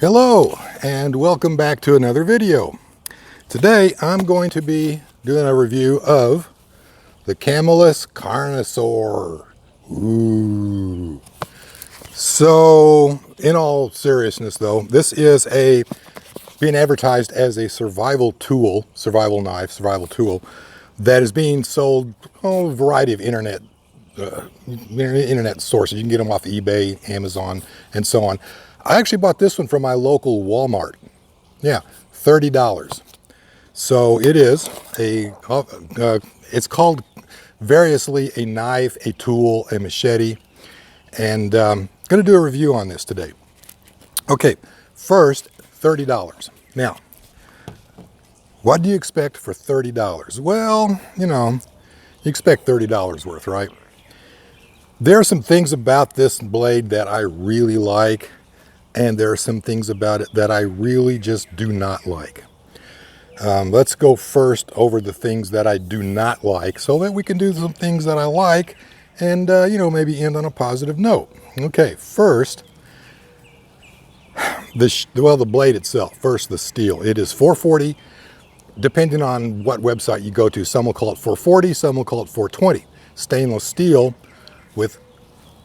Hello and welcome back to another video. Today I'm going to be doing a review of the Camillus Carnivore. Ooh. So in all seriousness though, this is being advertised as a survival tool, survival knife, survival tool that is being sold a variety of internet sources. You can get them off eBay, Amazon, and so on. I actually bought this one from my local Walmart. Yeah, $30. So it is it's called variously a knife, a tool, a machete, and going to do a review on this today. Okay, first, $30. Now, what do you expect for $30? Well, you expect $30 worth, right? There are some things about this blade that I really like, and there are some things about it that I really just do not like. Let's go first over the things that I do not like so that we can do some things that I like and, maybe end on a positive note. Okay, first, the blade itself. First, the steel. It is 440, depending on what website you go to. Some will call it 440, some will call it 420. Stainless steel with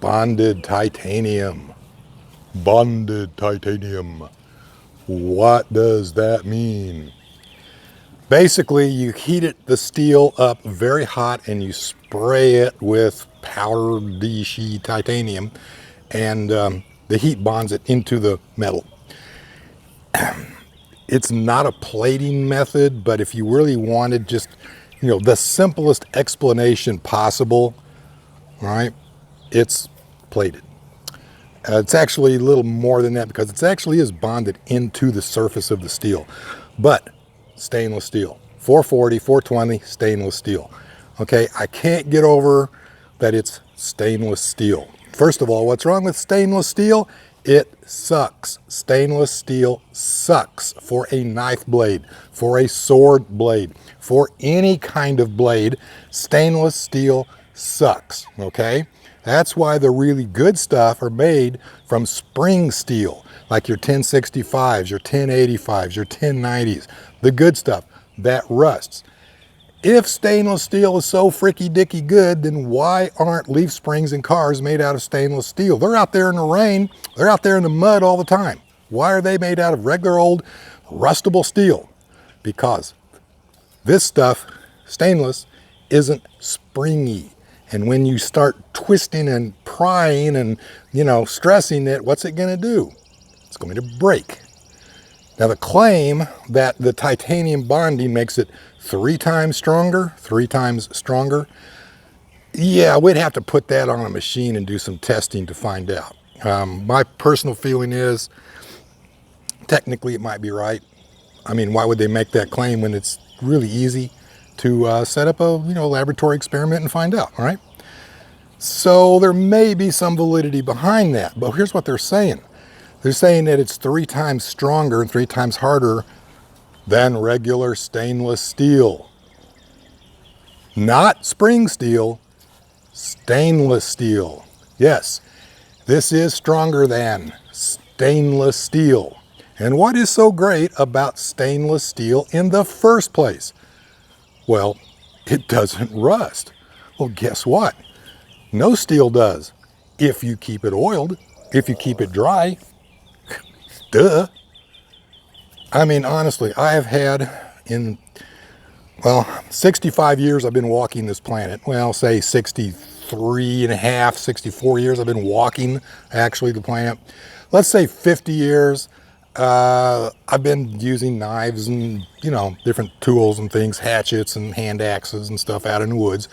bonded titanium. Bonded titanium. What does that mean? Basically, you heat the steel up very hot and you spray it with powdered sheet titanium, and the heat bonds it into the metal. It's not a plating method, but if you really wanted just, the simplest explanation possible, right, it's plated. It's actually a little more than that because it actually is bonded into the surface of the steel. But stainless steel, 440, 420, stainless steel. Okay, I can't get over that it's stainless steel. First of all, what's wrong with stainless steel? It sucks. Stainless steel sucks for a knife blade, for a sword blade, for any kind of blade. Stainless steel sucks, okay? That's why the really good stuff are made from spring steel, like your 1065s, your 1085s, your 1090s, the good stuff that rusts. If stainless steel is so fricky-dicky good, then why aren't leaf springs in cars made out of stainless steel? They're out there in the rain, they're out there in the mud all the time. Why are they made out of regular old rustable steel? Because this stuff, stainless, isn't springy. And when you start twisting and prying and, stressing it, what's it going to do? It's going to break. Now, the claim that the titanium bonding makes it 3 times stronger, yeah, we'd have to put that on a machine and do some testing to find out. My personal feeling is, technically it might be right. I mean, why would they make that claim when it's really easy to set up a laboratory experiment and find out, all right? So there may be some validity behind that, but here's what they're saying. They're saying that it's 3 times stronger and 3 times harder than regular stainless steel. Not spring steel, stainless steel. Yes, this is stronger than stainless steel. And what is so great about stainless steel in the first place? Well, it doesn't rust. Well, guess what? No steel does. If you keep it oiled, if you keep it dry, duh. I mean, honestly, I have had 65 years I've been walking this planet. Well, say 63 and a half, 64 years I've been walking actually the planet. Let's say 50 years. I've been using knives and, different tools and things, hatchets and hand axes and stuff out in the woods.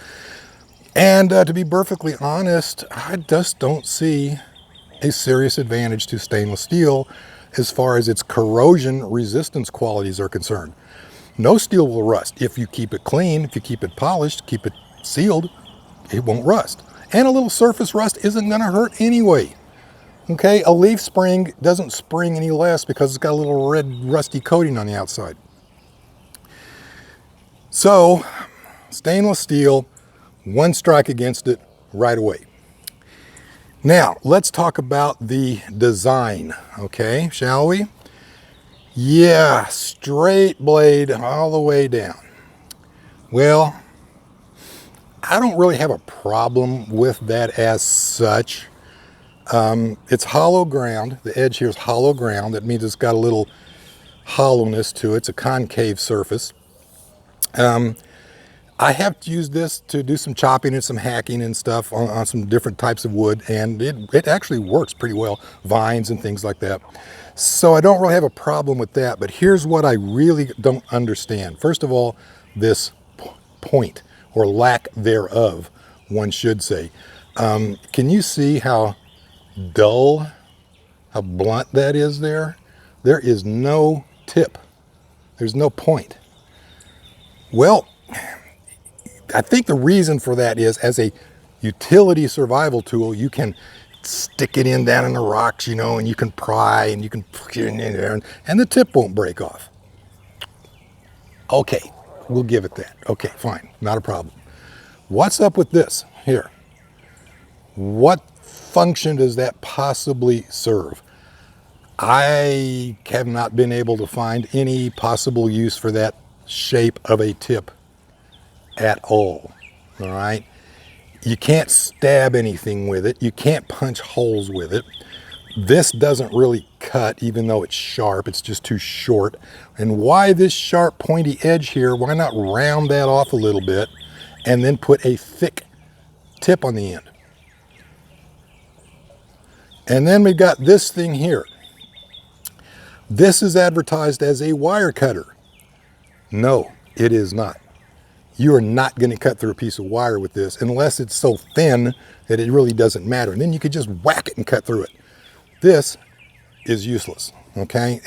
And to be perfectly honest, I just don't see a serious advantage to stainless steel as far as its corrosion resistance qualities are concerned. No steel will rust. If you keep it clean, if you keep it polished, keep it sealed, it won't rust. And a little surface rust isn't going to hurt anyway. Okay, a leaf spring doesn't spring any less because it's got a little red rusty coating on the outside. So, stainless steel, one strike against it right away. Now, let's talk about the design, okay, shall we? Yeah, straight blade all the way down. Well, I don't really have a problem with that as such. It's hollow ground. The edge here is hollow ground. That means it's got a little hollowness to it. It's a concave surface. I have used this to do some chopping and some hacking and stuff on some different types of wood, and it actually works pretty well, vines and things like that. So I don't really have a problem with that, but here's what I really don't understand. First of all, this point, or lack thereof, one should say. Can you see how dull, how blunt that is there? There is no tip. There's no point. Well, I think the reason for that is, as a utility survival tool, you can stick it in down in the rocks, you know, and you can pry and you can put it in there and the tip won't break off. Okay, we'll give it that. Okay, fine, not a problem. What's up with this here? What function does that possibly serve? I have not been able to find any possible use for that shape of a tip at all right? You can't stab anything with it. You can't punch holes with it. This doesn't really cut, even though it's sharp. It's just too short. And why this sharp pointy edge here? Why not round that off a little bit and then put a thick tip on the end? And then we've got this thing here. This is advertised as a wire cutter. No, it is not. You are not going to cut through a piece of wire with this unless it's so thin that it really doesn't matter. And then you could just whack it and cut through it. This is useless, okay?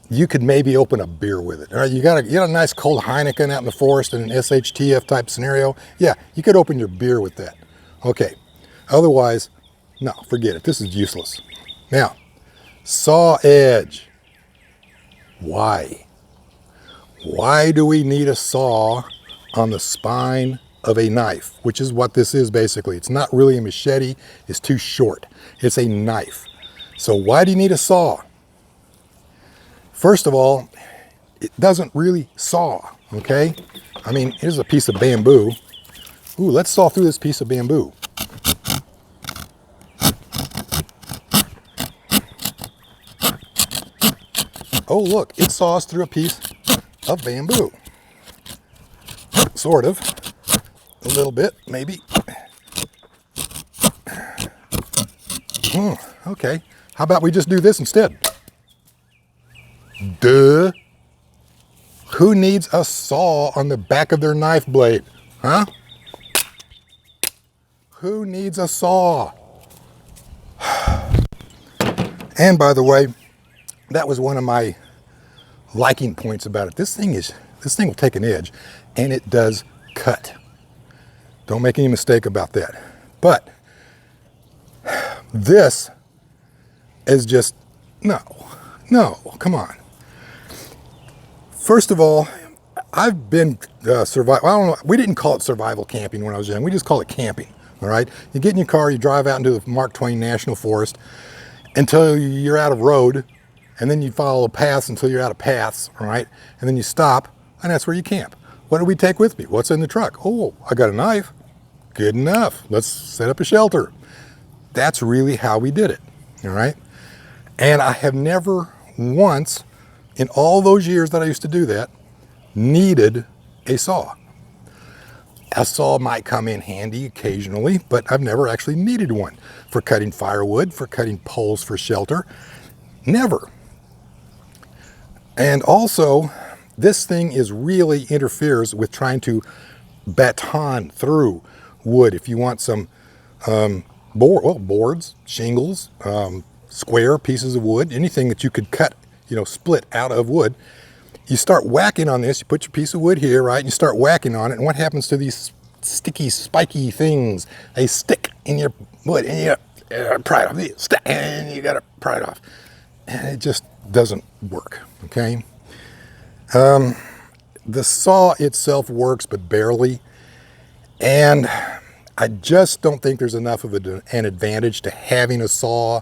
You could maybe open a beer with it. All right, you got a nice cold Heineken out in the forest in an SHTF type scenario. Yeah, you could open your beer with that. Okay, otherwise, no, forget it. This is useless. Now, saw edge. Why? Why do we need a saw on the spine of a knife, which is what this is basically? It's not really a machete. It's too short. It's a knife. So why do you need a saw? First of all, it doesn't really saw, okay? I mean, here's a piece of bamboo. Ooh, let's saw through this piece of bamboo. Oh, look, it saws through a piece of bamboo. Sort of. A little bit, maybe. Okay. How about we just do this instead? Duh. Who needs a saw on the back of their knife blade? Huh? Who needs a saw? And by the way, that was one of my liking points about it. This thing will take an edge, and it does cut. Don't make any mistake about that. But this is just, no, come on. First of all, I've been survival. I don't know. We didn't call it survival camping when I was young. We just call it camping. All right. You get in your car, you drive out into the Mark Twain National Forest until you're out of road, and then you follow paths until you're out of paths. All right. And then you stop, and that's where you camp. What do we take with me? What's in the truck? Oh, I got a knife. Good enough. Let's set up a shelter. That's really how we did it. All right. And I have never once, in all those years that I used to do that, needed a saw. A saw might come in handy occasionally, but I've never actually needed one for cutting firewood, for cutting poles for shelter. Never. And also, this thing really interferes with trying to baton through wood. If you want some boards, shingles, square pieces of wood, anything that you could cut, split out of wood, you start whacking on this. You put your piece of wood here, right? And you start whacking on it. And what happens to these sticky, spiky things? They stick in your wood, and you gotta pry it off. And you gotta pry it off. And it just doesn't work. Okay. The saw itself works, but barely. And I just don't think there's enough of an advantage to having a saw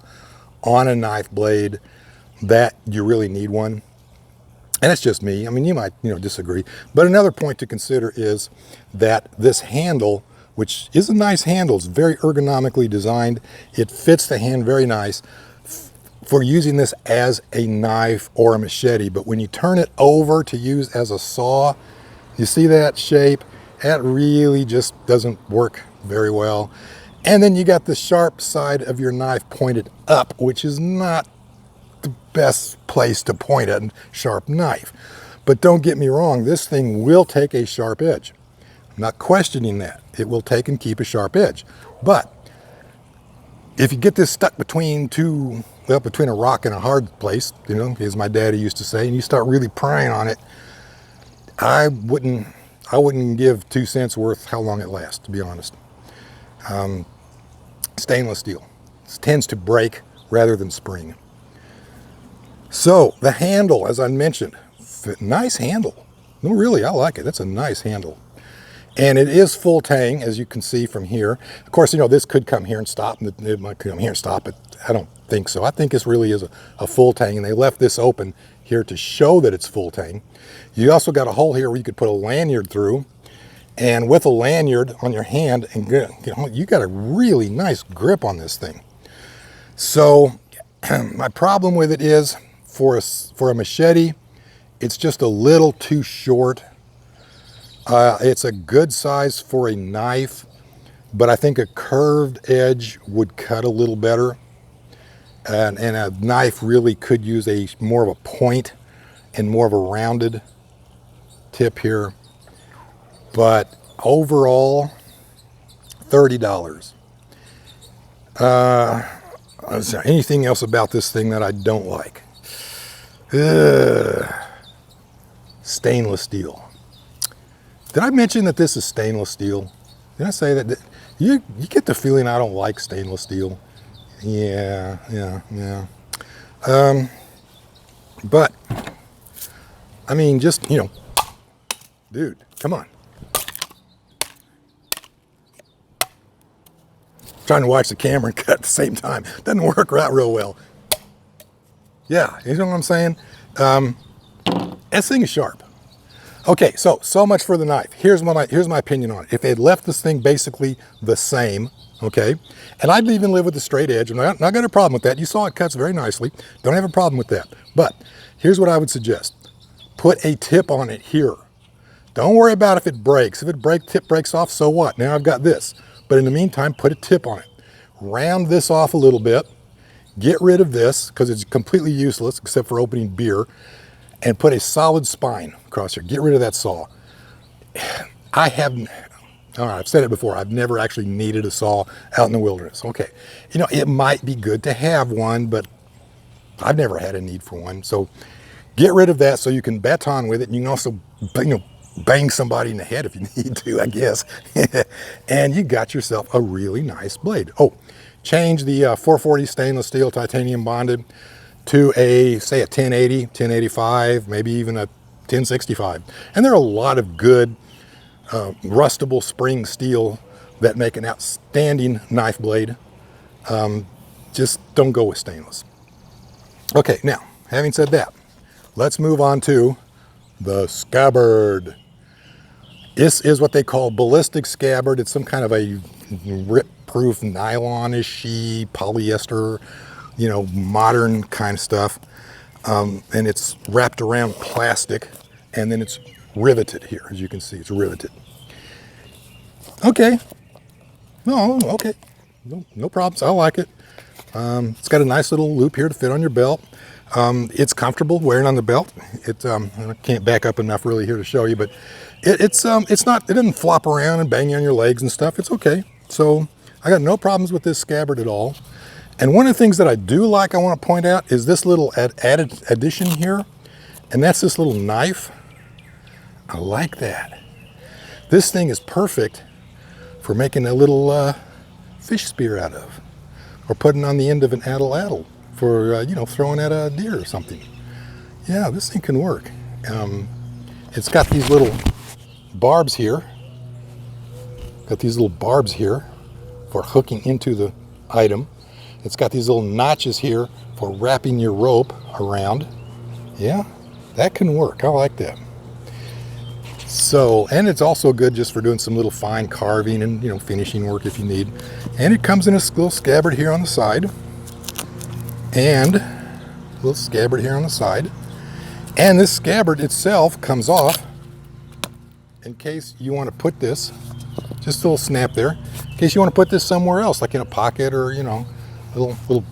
on a knife blade that you really need one. And it's just me. I mean, you might, disagree. But another point to consider is that this handle, which is a nice handle, it's very ergonomically designed. It fits the hand very nice for using this as a knife or a machete. But when you turn it over to use as a saw, you see that shape? That really just doesn't work very well. And then you got the sharp side of your knife pointed up, which is not the best place to point a sharp knife. But don't get me wrong, this thing will take a sharp edge. I'm not questioning that. It will take and keep a sharp edge. But if you get this stuck between between a rock and a hard place, as my daddy used to say, and you start really prying on it, I wouldn't give 2 cents worth how long it lasts, to be honest. Stainless steel. It tends to break rather than spring. So the handle, as I mentioned, nice handle. No, really, I like it. That's a nice handle. And it is full tang, as you can see from here. Of course, this could come here and stop, and it might come here and stop, but I don't think so. I think this really is a full tang, and they left this open here to show that it's full tang. You also got a hole here where you could put a lanyard through, and with a lanyard on your hand, and you got a really nice grip on this thing. So my problem with it is for a machete, it's just a little too short. It's a good size for a knife, but I think a curved edge would cut a little better. And a knife really could use more of a point and more of a rounded tip here. But overall, $30. Is there anything else about this thing that I don't like? Stainless steel. Did I mention that this is stainless steel? Did I say that? You get the feeling I don't like stainless steel. Yeah. But, I mean, just, dude, come on. Trying to watch the camera and cut at the same time. Doesn't work out real well. Yeah, you know what I'm saying? This thing is sharp. Okay, so much for the knife. Here's my opinion on it. If they had left this thing basically the same, okay, and I'd even live with a straight edge. I'm not got a problem with that. You saw it cuts very nicely. Don't have a problem with that. But here's what I would suggest. Put a tip on it here. Don't worry about if it breaks. If tip breaks off, so what? Now I've got this. But in the meantime, put a tip on it. Round this off a little bit. Get rid of this because it's completely useless except for opening beer. And put a solid spine across here. Get rid of that saw. I've said it before, I've never actually needed a saw out in the wilderness. Okay, it might be good to have one, but I've never had a need for one. So get rid of that so you can baton with it, and you can also bang somebody in the head if you need to, I guess. And you got yourself a really nice blade. Oh, change the 440 stainless steel titanium bonded to say a 1080, 1085, maybe even a 1065. And there are a lot of good rustable spring steel that make an outstanding knife blade. Just don't go with stainless. Okay, now, having said that, let's move on to the Scabbard. This is what they call ballistic Scabbard. It's some kind of a rip-proof nylon-ish polyester, modern kind of stuff. And it's wrapped around plastic, and then it's riveted here. As you can see, it's riveted. Okay. Okay. No problems. I like it. It's got a nice little loop here to fit on your belt. It's comfortable wearing on the belt. I can't back up enough really here to show you, but it doesn't flop around and bang you on your legs and stuff. It's okay. So I got no problems with this Scabbard at all. And one of the things that I do like, I want to point out, is this little added addition here, and that's this little knife. I like that. This thing is perfect for making a little fish spear out of, or putting on the end of an addle for throwing at a deer or something. Yeah, this thing can work. It's got these little barbs here Got these little barbs here for hooking into the item. It's got these little notches here for wrapping your rope around. Yeah, that can work. I like that. So, and it's also good just for doing some little fine carving and, you know, finishing work if you need. And it comes in a little scabbard here on the side. And a little scabbard here on the side. And this scabbard itself comes off in case you want to put this, just a little snap there, in case you want to put this somewhere else, like in a pocket or, you know, a little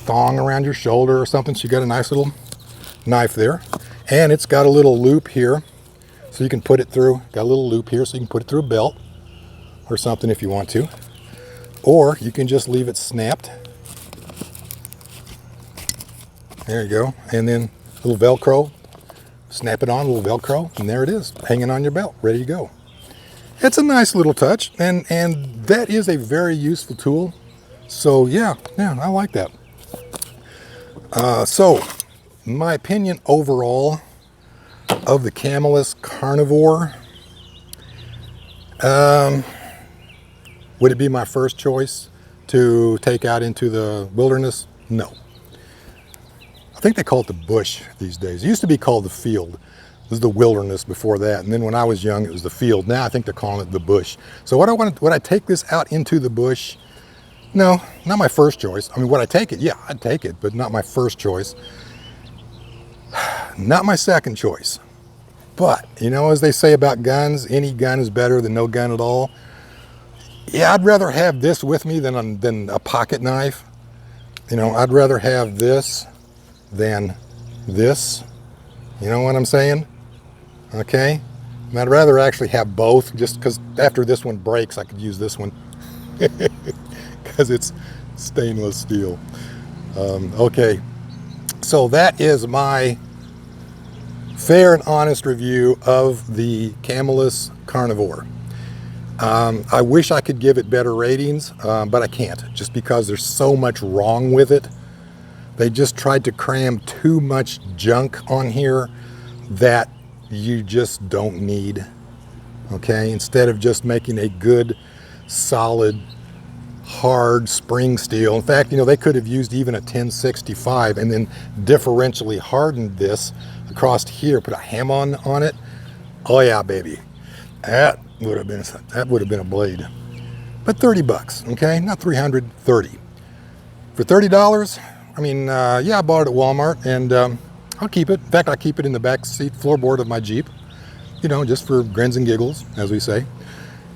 thong around your shoulder or something. So you got a nice little knife there. And it's got a little loop here, so you can put it through, got a little loop here so you can put it through a belt or something if you want to. Or you can just leave it snapped. There you go. And then a little Velcro, snap it on, a little Velcro, and there it is, hanging on your belt, ready to go. It's a nice little touch, and that is a very useful tool. So yeah, I like that. So my opinion overall of the Camillus Carnivore, would it be my first choice to take out into the wilderness? No. I think they call it the bush these days. It used to be called the field. It was the wilderness before that. And then when I was young, it was the field. Now I think they're calling it the bush. So would I take this out into the bush? No, not my first choice. I mean, would I take it? Yeah, I'd take it, but not my first choice. Not my second choice. But, you know, as they say about guns, any gun is better than no gun at all. Yeah, I'd rather have this with me than a pocket knife. You know, I'd rather have this than this. You know what I'm saying? Okay? And I'd rather actually have both, just because after this one breaks, I could use this one. Because it's stainless steel. Okay, so that is my fair and honest review of the Camillus Carnivore. I wish I could give it better ratings, but I can't, just because there's so much wrong with it. They just tried to cram too much junk on here that you just don't need. Okay, instead of just making a good, solid, hard spring steel. In fact, you know, they could have used even a 1065 and then differentially hardened this across here, put a ham on it. Oh yeah, baby, that would have been a blade. But 30 bucks, okay, not 300, 30 for $30. I mean, yeah, I bought it at Walmart, and I'll keep it. In fact, I keep it in the back seat floorboard of my Jeep, you know, just for grins and giggles, as we say.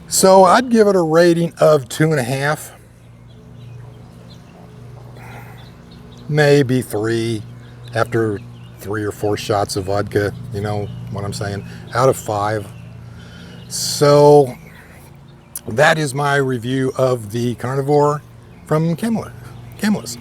So I'd give it a rating of 2.5, maybe 3 after 3 or 4 shots of vodka, you know what I'm saying, out of 5. So that is my review of the Carnivore from Camillus.